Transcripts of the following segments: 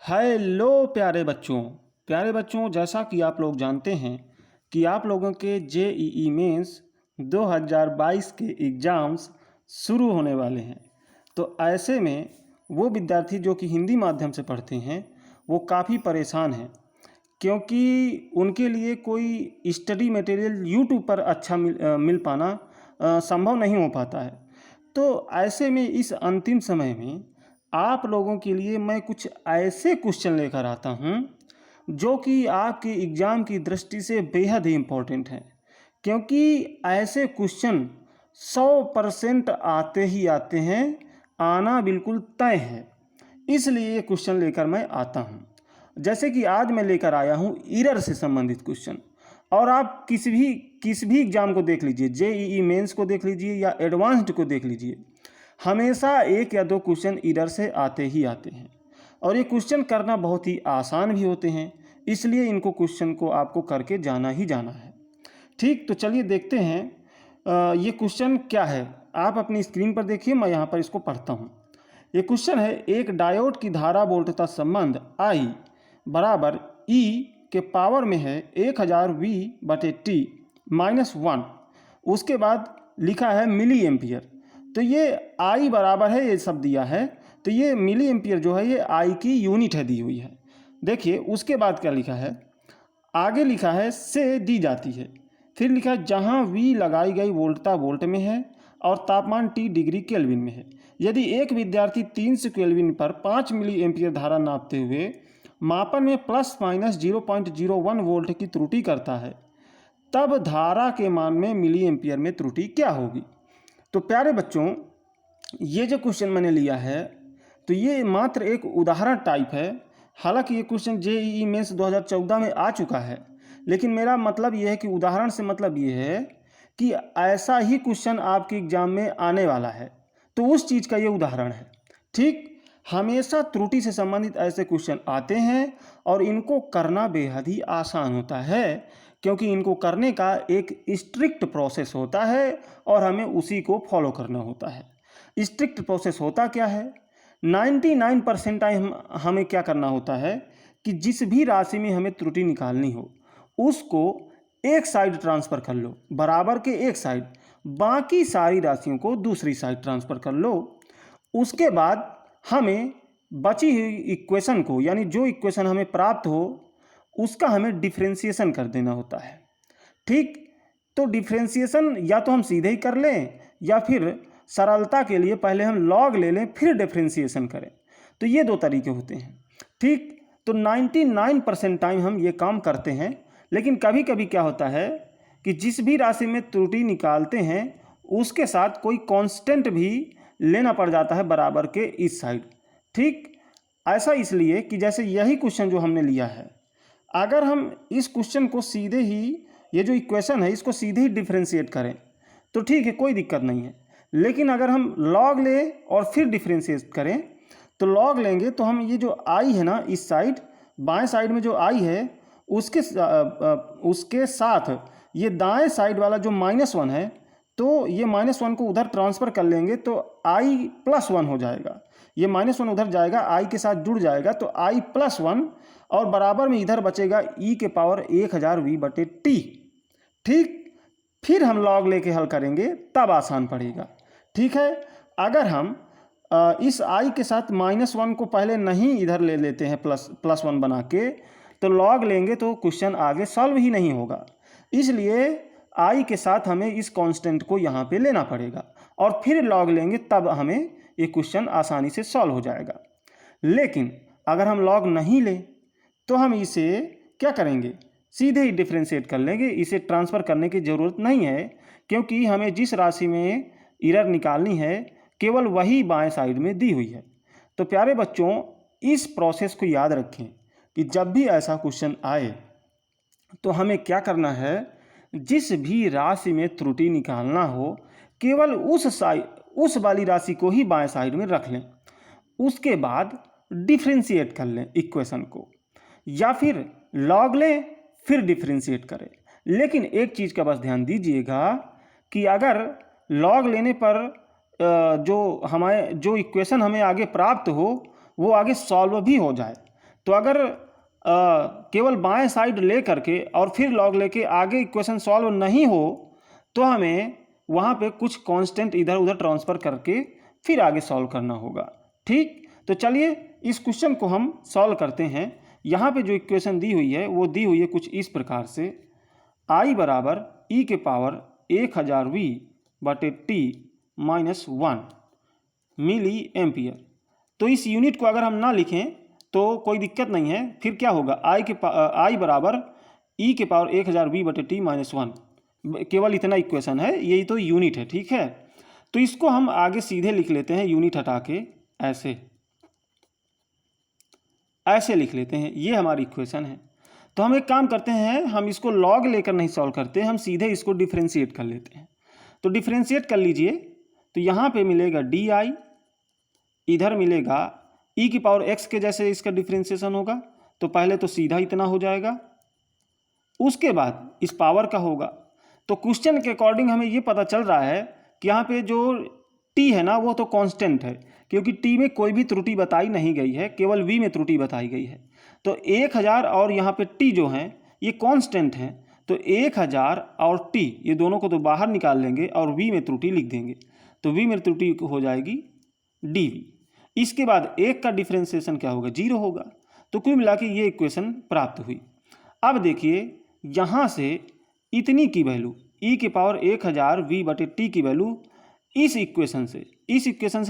Hello प्यारे बच्चों, जैसा कि आप लोग जानते हैं कि आप लोगों के जेईई मेंस 2022 के एग्ज़ाम्स शुरू होने वाले हैं। तो ऐसे में वो विद्यार्थी जो कि हिंदी माध्यम से पढ़ते हैं वो काफ़ी परेशान हैं, क्योंकि उनके लिए कोई स्टडी मटेरियल यूट्यूब पर अच्छा मिल पाना संभव नहीं हो पाता है। तो ऐसे में इस अंतिम समय में आप लोगों के लिए मैं कुछ ऐसे क्वेश्चन लेकर आता हूँ जो कि आपके एग्ज़ाम की दृष्टि से बेहद ही इम्पोर्टेंट हैं, क्योंकि ऐसे क्वेश्चन 100% आते ही आते हैं, आना बिल्कुल तय है। इसलिए ये क्वेश्चन लेकर मैं आता हूँ। जैसे कि आज मैं लेकर आया हूँ ईरर से संबंधित क्वेश्चन। और आप किस भी एग्ज़ाम को देख लीजिए, जेईई मेंस को देख लीजिए या एडवांस्ड को देख लीजिए, हमेशा एक या दो क्वेश्चन ईरर से आते ही आते हैं। और ये क्वेश्चन करना बहुत ही आसान भी होते हैं, इसलिए इनको क्वेश्चन को आपको करके जाना ही जाना है। ठीक, तो चलिए देखते हैं ये क्वेश्चन क्या है। आप अपनी स्क्रीन पर देखिए, मैं यहाँ पर इसको पढ़ता हूँ। ये क्वेश्चन है, एक डायोड की धारा वोल्टता संबंध I बराबर E के पावर में है 1000V/t-1। उसके बाद लिखा है मिली एम्पियर। तो ये I बराबर है, ये सब दिया है, तो ये मिली एम्पियर जो है ये I की यूनिट है, दी हुई है। देखिए उसके बाद क्या लिखा है, आगे लिखा है से दी जाती है। फिर लिखा है जहाँ V लगाई गई वोल्टता वोल्ट में है और तापमान T डिग्री केल्विन में है। यदि एक विद्यार्थी 300 केल्विन पर 5 मिली एम्पियर धारा नापते हुए मापन में ±0.01 वोल्ट की त्रुटि करता है, तब धारा के मान में मिली एम्पियर में त्रुटि क्या होगी। तो प्यारे बच्चों, ये जो क्वेश्चन मैंने लिया है तो ये मात्र एक उदाहरण टाइप है। हालांकि ये क्वेश्चन जेईई मेंस 2014 में आ चुका है, लेकिन मेरा मतलब ये है कि उदाहरण से मतलब ये है कि ऐसा ही क्वेश्चन आपके एग्जाम में आने वाला है, तो उस चीज़ का ये उदाहरण है। ठीक, हमेशा त्रुटि से संबंधित ऐसे क्वेश्चन आते हैं और इनको करना बेहद ही आसान होता है, क्योंकि इनको करने का एक स्ट्रिक्ट प्रोसेस होता है और हमें उसी को फॉलो करना होता है। स्ट्रिक्ट प्रोसेस होता क्या है, 99% टाइम हमें क्या करना होता है कि जिस भी राशि में हमें त्रुटि निकालनी हो उसको एक साइड ट्रांसफ़र कर लो, बराबर के एक साइड, बाकी सारी राशियों को दूसरी साइड ट्रांसफ़र कर लो। उसके बाद हमें बची हुई इक्वेशन को, यानी जो इक्वेशन हमें प्राप्त हो उसका हमें डिफ्रेंशिएशन कर देना होता है। ठीक, तो डिफ्रेंशिएशन या तो हम सीधे ही कर लें या फिर सरलता के लिए पहले हम लॉग ले लें फिर डिफ्रेंशिएशन करें, तो ये दो तरीके होते हैं। ठीक, तो 99% टाइम हम ये काम करते हैं, लेकिन कभी कभी क्या होता है कि जिस भी राशि में त्रुटि निकालते हैं उसके साथ कोई कांस्टेंट भी लेना पड़ जाता है बराबर के इस साइड। ठीक, ऐसा इसलिए कि जैसे यही क्वेश्चन जो हमने लिया है, अगर हम इस क्वेश्चन को सीधे ही, ये जो इक्वेशन है इसको सीधे ही डिफ्रेंशिएट करें तो ठीक है, कोई दिक्कत नहीं है। लेकिन अगर हम लॉग लें और फिर डिफ्रेंशिएट करें, तो लॉग लेंगे तो हम ये जो आई है ना, इस साइड बाएं साइड में जो आई है उसके साथ ये दाएं साइड वाला जो -1 है, तो ये -1 को उधर ट्रांसफ़र कर लेंगे तो i+1 हो जाएगा। ये -1 उधर जाएगा, i के साथ जुड़ जाएगा तो i+1, और बराबर में इधर बचेगा e के पावर 1000v/t। ठीक, फिर हम लॉग लेके हल करेंगे तब आसान पड़ेगा। ठीक है, अगर हम इस i के साथ -1 को पहले नहीं इधर ले लेते हैं +1 बना के, तो लॉग लेंगे तो क्वेश्चन आगे सॉल्व ही नहीं होगा। इसलिए i के साथ हमें इस कांस्टेंट को यहाँ पे लेना पड़ेगा और फिर लॉग लेंगे, तब हमें ये क्वेश्चन आसानी से सॉल्व हो जाएगा। लेकिन अगर हम लॉग नहीं लें तो हम इसे क्या करेंगे, सीधे ही डिफ्रेंशिएट कर लेंगे। इसे ट्रांसफ़र करने की ज़रूरत नहीं है, क्योंकि हमें जिस राशि में एरर निकालनी है केवल वही बाएं साइड में दी हुई है। तो प्यारे बच्चों, इस प्रोसेस को याद रखें कि जब भी ऐसा क्वेश्चन आए तो हमें क्या करना है, जिस भी राशि में त्रुटि निकालना हो केवल उस वाली राशि को ही बाएं साइड में रख लें। उसके बाद डिफ्रेंशिएट कर लें इक्वेशन को, या फिर लॉग लें फिर डिफ्रेंशिएट करें। लेकिन एक चीज़ का बस ध्यान दीजिएगा कि अगर लॉग लेने पर जो इक्वेशन हमें आगे प्राप्त हो वो आगे सॉल्व भी हो जाए, तो अगर केवल बाएं साइड ले करके और फिर लॉग लेके आगे इक्वेशन सॉल्व नहीं हो तो हमें वहाँ पे कुछ कांस्टेंट इधर उधर ट्रांसफ़र करके फिर आगे सॉल्व करना होगा। ठीक, तो चलिए इस क्वेश्चन को हम सॉल्व करते हैं। यहाँ पे जो इक्वेशन दी हुई है वो दी हुई है कुछ इस प्रकार से, I बराबर e के पावर 1000v बटे t माइनस 1 मिली एम्पियर। तो इस यूनिट को अगर हम ना लिखें तो कोई दिक्कत नहीं है, फिर क्या होगा, I बराबर e के पावर 1000v बटे t माइनस 1, केवल इतना इक्वेशन है, यही तो यूनिट है। ठीक है, तो इसको हम आगे सीधे लिख लेते हैं, यूनिट हटा के ऐसे लिख लेते हैं, ये हमारी इक्वेशन है। तो हम एक काम करते हैं, हम इसको लॉग लेकर नहीं सॉल्व करते, हम सीधे इसको डिफ्रेंशिएट कर लेते हैं। तो डिफ्रेंशिएट कर लीजिए, तो यहाँ पे मिलेगा डी, इधर मिलेगा e की पावर x के जैसे इसका डिफ्रेंशिएशन होगा, तो पहले तो सीधा इतना हो जाएगा, उसके बाद इस पावर का होगा। तो क्वेश्चन के अकॉर्डिंग हमें ये पता चल रहा है कि यहाँ पे जो t है ना वो तो कांस्टेंट है, क्योंकि t में कोई भी त्रुटि बताई नहीं गई है, केवल v में त्रुटि बताई गई है। तो 1000 और यहाँ पे t जो है ये कांस्टेंट है, तो 1000 और t ये दोनों को तो बाहर निकाल लेंगे और v में त्रुटि लिख देंगे, तो v में त्रुटि हो जाएगी dv। इसके बाद एक का डिफ्रेंशिएशन क्या होगा, 0 होगा। तो कुल मिला के ये इक्वेशन प्राप्त हुई। अब देखिए यहाँ से इतनी की वैल्यू e के पावर 1000 v बटे t की वैल्यू इस इक्वेशन से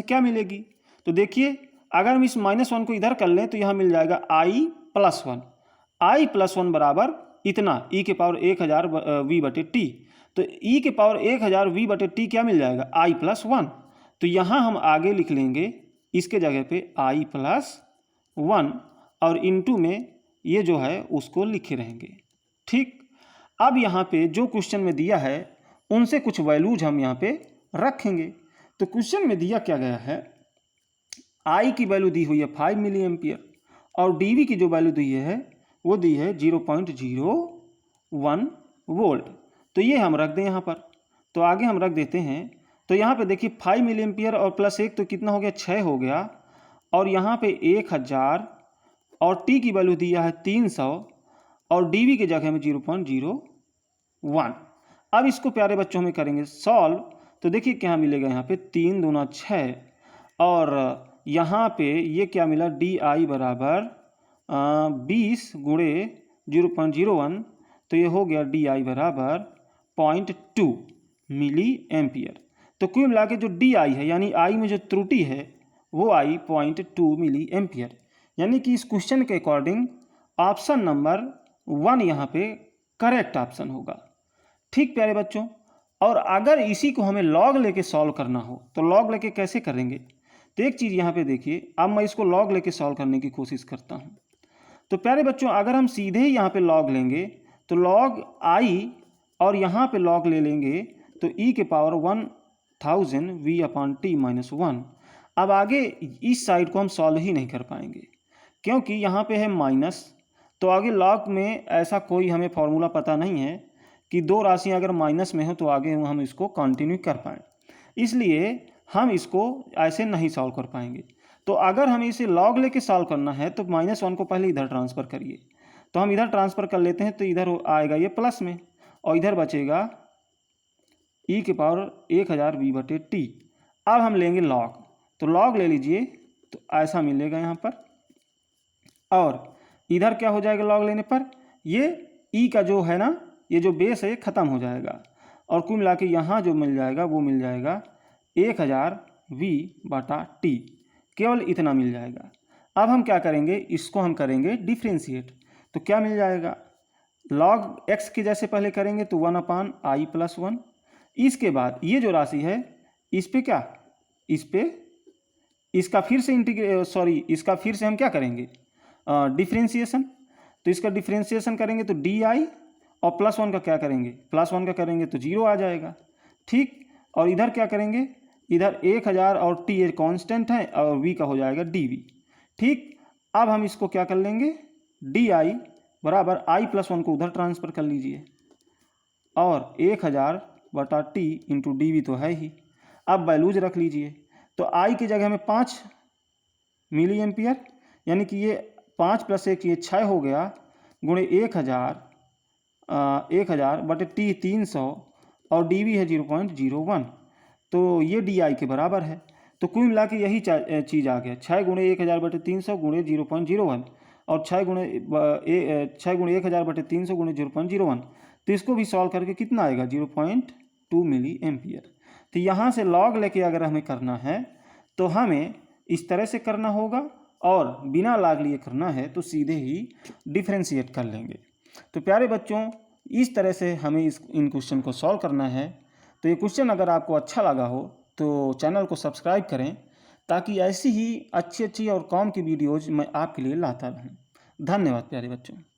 क्या मिलेगी, तो देखिए अगर हम इस -1 को इधर कर लें तो यहाँ मिल जाएगा i+1 बराबर इतना e के पावर 1000 v बटे t। तो e के पावर 1000 v बटे t क्या मिल जाएगा, i+1। तो यहाँ हम आगे लिख लेंगे इसके जगह पे i+1 और इनटू में ये जो है उसको लिखे रहेंगे। ठीक, अब यहाँ पे जो क्वेश्चन में दिया है उनसे कुछ वैल्यूज हम यहाँ पे रखेंगे। तो क्वेश्चन में दिया क्या गया है, I की वैल्यू दी हुई है 5 मिली एम्पियर और dV की जो वैल्यू दी है वो दी है 0.01 वोल्ट। तो ये हम रख दें यहाँ पर, तो आगे हम रख देते हैं। तो यहाँ पे देखिए 5 मिली एम्पियर और +1 तो कितना हो गया, 6 हो गया, और यहाँ पे 1000 और t की वैल्यू दिया है 300 और dV की जगह में 0.01। अब इसको प्यारे बच्चों में करेंगे सॉल्व, तो देखिए क्या मिलेगा, यहाँ पे 3 दूना 6 और यहाँ पे ये क्या मिला, DI बराबर 20 गुणे 0.01, तो ये हो गया DI बराबर 0.2 मिली एम्पियर। तो कुल मिला के जो DI है यानी I में जो त्रुटि है वो आई 0.2 मिली एम्पियर, यानी कि इस क्वेश्चन के अकॉर्डिंग ऑप्शन नंबर 1 यहाँ पे करेक्ट ऑप्शन होगा। ठीक प्यारे बच्चों, और अगर इसी को हमें लॉग लेके सॉल्व करना हो तो लॉग लेके कैसे करेंगे, तो एक चीज़ यहाँ पे देखिए, अब मैं इसको लॉग लेके सॉल्व करने की कोशिश करता हूँ। तो प्यारे बच्चों अगर हम सीधे ही यहाँ पे लॉग लेंगे तो लॉग I और यहाँ पे लॉग ले लेंगे तो e के पावर 1000 v/t-1। अब आगे इस साइड को हम सॉल्व ही नहीं कर पाएंगे क्योंकि यहाँ पे है माइनस, तो आगे लॉग में ऐसा कोई हमें फॉर्मूला पता नहीं है कि दो राशियाँ अगर माइनस में हो तो आगे हम इसको कंटिन्यू कर पाएँ, इसलिए हम इसको ऐसे नहीं सॉल्व कर पाएंगे। तो अगर हमें इसे लॉग लेके सॉल्व करना है तो -1 को पहले इधर ट्रांसफ़र करिए, तो हम इधर ट्रांसफ़र कर लेते हैं, तो इधर आएगा ये प्लस में और इधर बचेगा e के पावर 1000 v बटे t। अब हम लेंगे लॉग, तो लॉग ले लीजिए, तो ऐसा मिलेगा यहाँ पर, और इधर क्या हो जाएगा लॉग लेने पर, ये e का जो है ना ये जो बेस है ये ख़त्म हो जाएगा और कुल मिला के यहाँ जो मिल जाएगा वो मिल जाएगा 1000 v बटा t, केवल इतना मिल जाएगा। अब हम क्या करेंगे, इसको हम करेंगे डिफ्रेंशिएट, तो क्या मिल जाएगा, लॉग x के जैसे पहले करेंगे तो 1/i+1। इसके बाद ये जो राशि है इस पे क्या, इस पे इसका फिर से इसका फिर से हम क्या करेंगे डिफ्रेंशिएशन, तो इसका डिफ्रेंशिएशन करेंगे तो DI और +1 का क्या करेंगे, +1 का करेंगे तो 0 आ जाएगा। ठीक, और इधर क्या करेंगे, इधर 1000 और t ये कांस्टेंट है और v का हो जाएगा dv। ठीक, अब हम इसको क्या कर लेंगे, DI बराबर i+1 को उधर ट्रांसफ़र कर लीजिए और 1000 बटा t इंटू dv तो है ही। अब वैल्यूज रख लीजिए, तो I की जगह में 5 मिली एम्पियर, यानी कि ये 5 + 1 ये 6 हो गया, गुणे 1000 बटे टी 300 और डी वी है 0.01, तो ये डी आई के बराबर है। तो कुल मिला के यही चीज़ आ गया, 6 गुणे 1000 बटे 300 गुणे 0.01 और 6 गुणे 1000 बटे 300 गुणे 0.01। तो इसको भी सॉल्व करके कितना आएगा 0.2 मिली एम्पियर। तो यहाँ से लॉग लेके अगर हमें करना है तो हमें इस तरह से करना होगा, और बिना लॉग लिए करना है तो सीधे ही डिफ्रेंशिएट कर लेंगे। तो प्यारे बच्चों, इस तरह से हमें इन क्वेश्चन को सॉल्व करना है। तो ये क्वेश्चन अगर आपको अच्छा लगा हो तो चैनल को सब्सक्राइब करें, ताकि ऐसी ही अच्छी और कॉम की वीडियोज़ मैं आपके लिए लाता रहूँ। धन्यवाद प्यारे बच्चों।